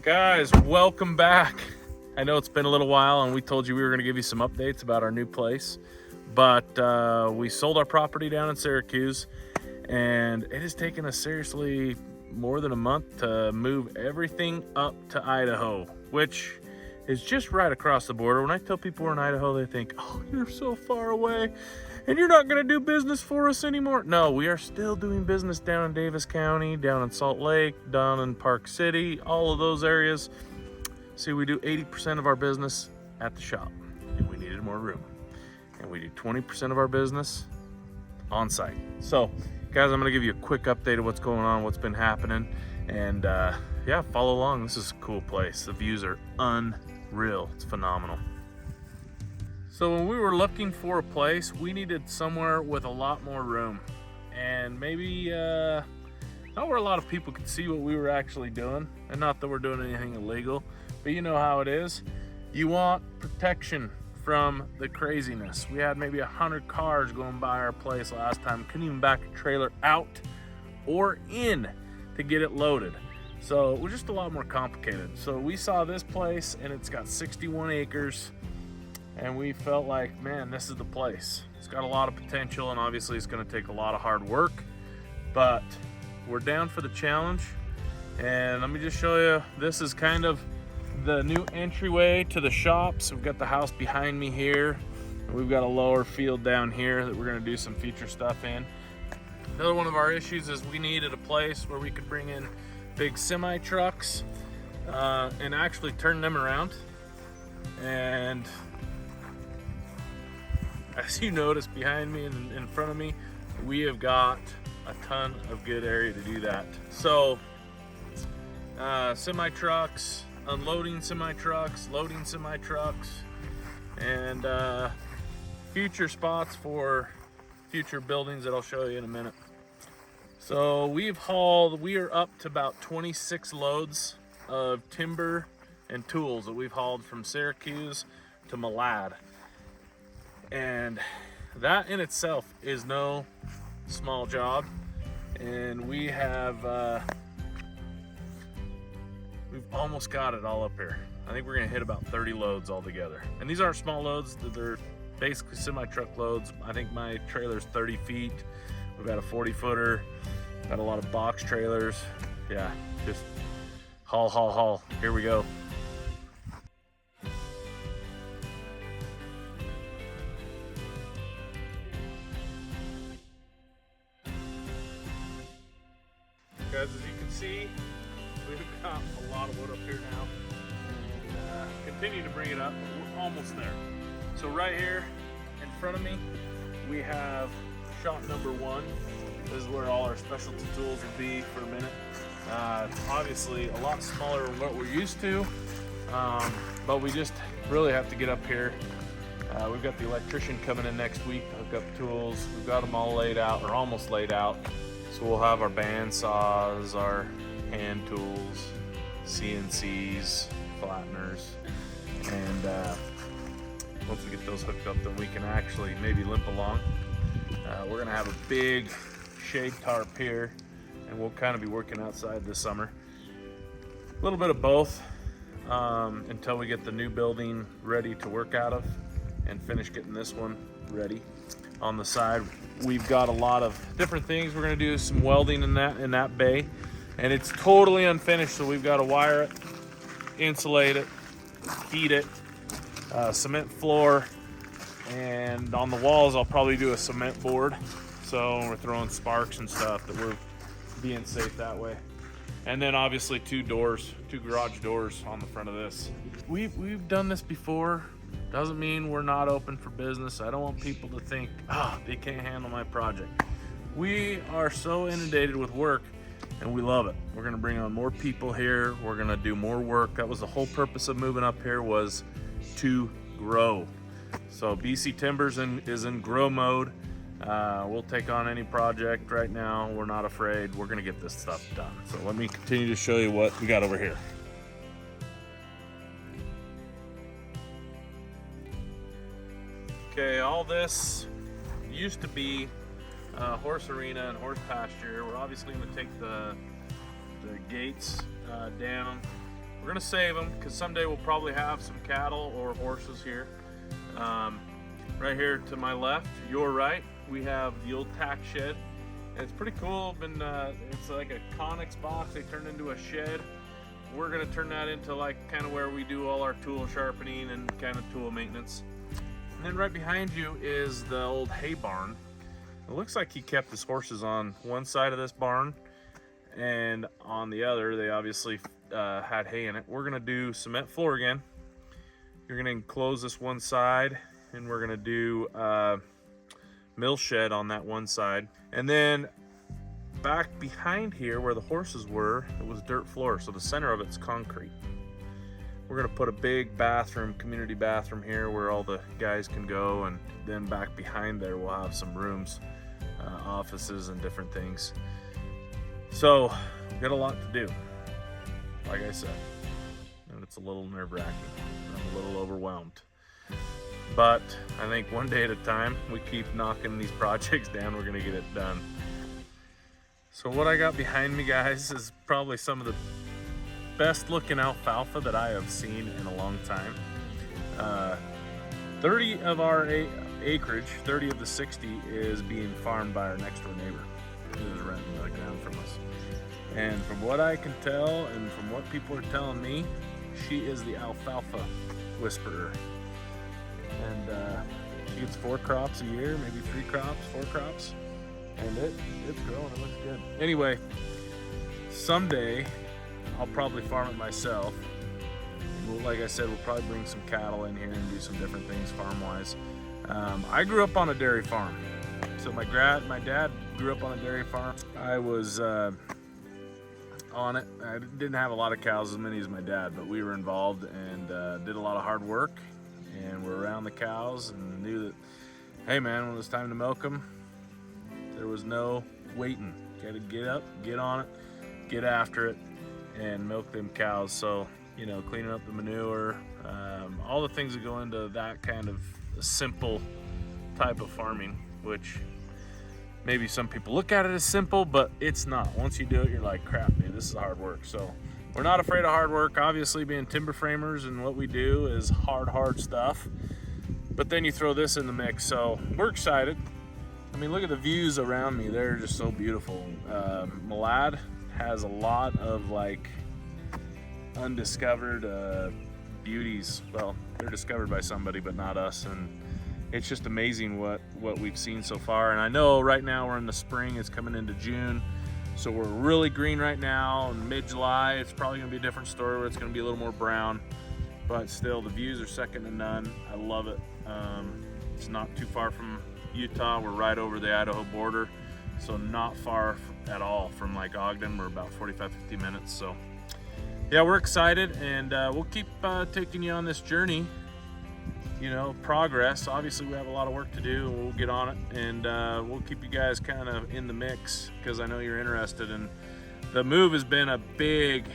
Guys, welcome back. I know it's been a little while and we told you we were going to give you some updates about our new place, but we sold our property down in Syracuse and it has taken us seriously more than a month to move everything up to Idaho, which is just right across the border. When I tell people we're in Idaho, they think, oh, you're so far away and you're not going to do business for us anymore. No, we are still doing business down in Davis County, down in Salt Lake, down in Park City, all of those areas. See, we do 80% of our business at the shop and we needed more room. And we do 20% of our business on site. So guys, I'm gonna give you a quick update of what's going on, what's been happening. And yeah, follow along. This is a cool place. The views are unreal, it's phenomenal. So when we were looking for a place, we needed somewhere with a lot more room. And maybe not where a lot of people could see what we were actually doing. And not that we're doing anything illegal, but you know how it is. You want protection from the craziness. We had maybe 100 cars going by our place last time. Couldn't even back a trailer out or in to get it loaded. So it was just a lot more complicated. So we saw this place and it's got 61 acres and we felt like, man, this is the place. It's got a lot of potential and obviously it's gonna take a lot of hard work, but we're down for the challenge. And let me just show you, this is kind of the new entryway to the shops. We've got the house behind me here. We've got a lower field down here that we're gonna do some future stuff in. Another one of our issues is we needed a place where we could bring in big semi trucks and actually turn them around. And as you notice behind me and in front of me, we have got a ton of good area to do that. So semi trucks, unloading semi trucks, loading semi trucks, and future spots for future buildings that I'll show you in a minute. So we are up to about 26 loads of timber and tools that we've hauled from Syracuse to Malad. And that in itself is no small job. And we have, we've almost got it all up here. I think we're gonna hit about 30 loads altogether. And these aren't small loads, they're basically semi-truck loads. I think my trailer's 30 feet. We've got a 40-footer, got a lot of box trailers. Yeah, just haul, haul, haul. Here we go. Guys, as you can see, we've got a lot of wood up here now and continue to bring it up, but we're almost there. So right here in front of me, we have shop number 1. This is where all our specialty tools will be for a minute. It's obviously a lot smaller than what we're used to, but we just really have to get up here. We've got the electrician coming in next week to hook up tools. We've got them all laid out, or almost laid out. So we'll have our band saws, our hand tools, CNCs, flatteners, and once we get those hooked up, then we can actually maybe limp along. We're gonna have a big shade tarp here, and we'll kind of be working outside this summer. A little bit of both until we get the new building ready to work out of and finish getting this one ready. On the side, we've got a lot of different things. We're gonna do some welding in that bay, and it's totally unfinished, so we've got to wire it, insulate it, heat it, cement floor, and on the walls I'll probably do a cement board, so we're throwing sparks and stuff, that we're being safe that way. And then obviously 2 garage doors on the front of this. We've done this before. Doesn't mean we're not open for business. I don't want people to think, they can't handle my project. We are so inundated with work and we love it. We're gonna bring on more people here. We're gonna do more work. That was the whole purpose of moving up here, was to grow. So BC Timbers is in grow mode. We'll take on any project right now. We're not afraid. We're gonna get this stuff done. So let me continue to show you what we got over here. Okay, all this used to be horse arena and horse pasture. We're obviously going to take the gates down. We're gonna save them because someday we'll probably have some cattle or horses here. Right here to my left, your right, we have the old Tack Shed. And it's pretty cool. It's like a Conex box they turned into a shed. We're gonna turn that into like kind of where we do all our tool sharpening and kind of tool maintenance. And then right behind you is the old hay barn. It looks like he kept his horses on one side of this barn, and on the other they obviously had hay in it. We're gonna do cement floor again. You're gonna enclose this one side, and we're gonna do mill shed on that one side. And then back behind here where the horses were, it was dirt floor, so the center of it's concrete. We're gonna put a big bathroom, community bathroom here where all the guys can go, and then back behind there we'll have some rooms, offices and different things. So we've got a lot to do, like I said, and it's a little nerve-wracking. I'm a little overwhelmed. But I think one day at a time, we keep knocking these projects down, we're gonna get it done. So what I got behind me, guys, is probably some of the best looking alfalfa that I have seen in a long time. 30 of our acreage, 30 of the 60 is being farmed by our next door neighbor who is renting the ground from us. And from what I can tell and from what people are telling me, she is the alfalfa whisperer. And she gets 4 crops a year, maybe 3 crops, 4 crops. And it's growing, it looks good. Anyway, someday I'll probably farm it myself. And like I said, we'll probably bring some cattle in here and do some different things farm-wise. I grew up on a dairy farm. So my dad grew up on a dairy farm. I was on it. I didn't have a lot of cows as many as my dad, but we were involved and did a lot of hard work. And we're around the cows and knew that, hey man, when it was time to milk them, there was no waiting. You had to get up, get on it, get after it, and milk them cows. So, you know, cleaning up the manure, all the things that go into that kind of simple type of farming, which maybe some people look at it as simple, but it's not. Once you do it, you're like, crap, dude, this is hard work. So we're not afraid of hard work. Obviously, being timber framers and what we do is hard stuff. But then you throw this in the mix, so we're excited. I mean, look at the views around me. They're just so beautiful. Malad has a lot of like undiscovered beauties. Well, they're discovered by somebody, but not us. And it's just amazing what we've seen so far. And I know right now we're in the spring, it's coming into June. So we're really green right now. In mid-July, it's probably gonna be a different story where it's gonna be a little more brown. But still, the views are second to none. I love it. It's not too far from Utah. We're right over the Idaho border. So not far at all from like Ogden. We're about 45, 50 minutes. So yeah, we're excited, and we'll keep taking you on this journey, you know, progress. Obviously we have a lot of work to do, and we'll get on it, and we'll keep you guys kind of in the mix because I know you're interested. And the move has been a big,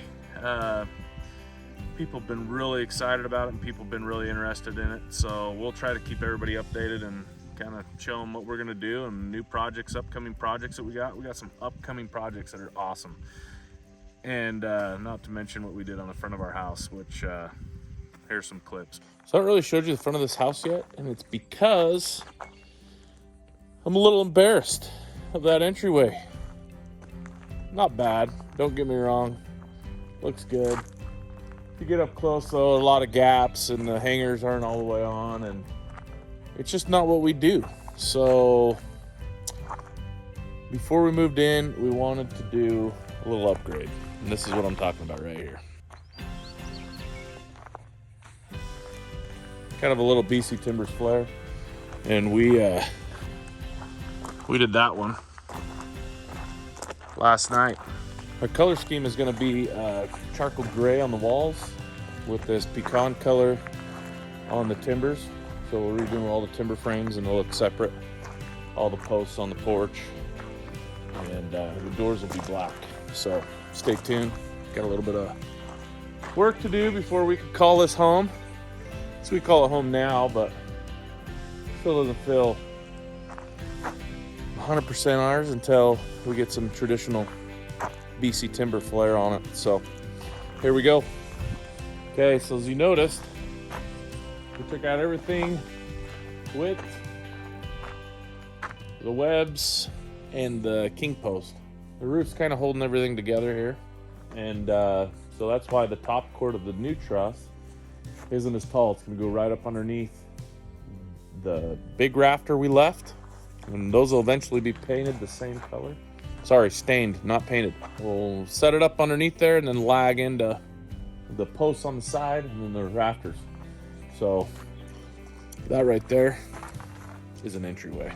people have been really excited about it, and people have been really interested in it. So we'll try to keep everybody updated and kind of show them what we're gonna do and new projects, upcoming projects that we got. We got some upcoming projects that are awesome. And not to mention what we did on the front of our house, which here's some clips. So I haven't really showed you the front of this house yet, and it's because I'm a little embarrassed of that entryway. Not bad, don't get me wrong, looks good. If you get up close though, a lot of gaps and the hangers aren't all the way on, and it's just not what we do. So before we moved in, we wanted to do a little upgrade, and this is what I'm talking about right here. Kind of a little BC Timbers flare, and we did that one last night. Our color scheme is going to be charcoal gray on the walls with this pecan color on the timbers. So we're redoing all the timber frames, and they'll look separate. All the posts on the porch, and the doors will be black. So stay tuned. Got a little bit of work to do before we can call this home. So we call it home now, but still doesn't feel 100% ours until we get some traditional BC timber flare on it. So here we go. Okay, so as you noticed, we took out everything, width, the webs, and the king post. The roof's kind of holding everything together here, and so that's why the top cord of the new truss isn't as tall. It's going to go right up underneath the big rafter we left, and those will eventually be painted the same color. Sorry, stained, not painted. We'll set it up underneath there and then lag into the posts on the side and then the rafters. So that right there is an entryway.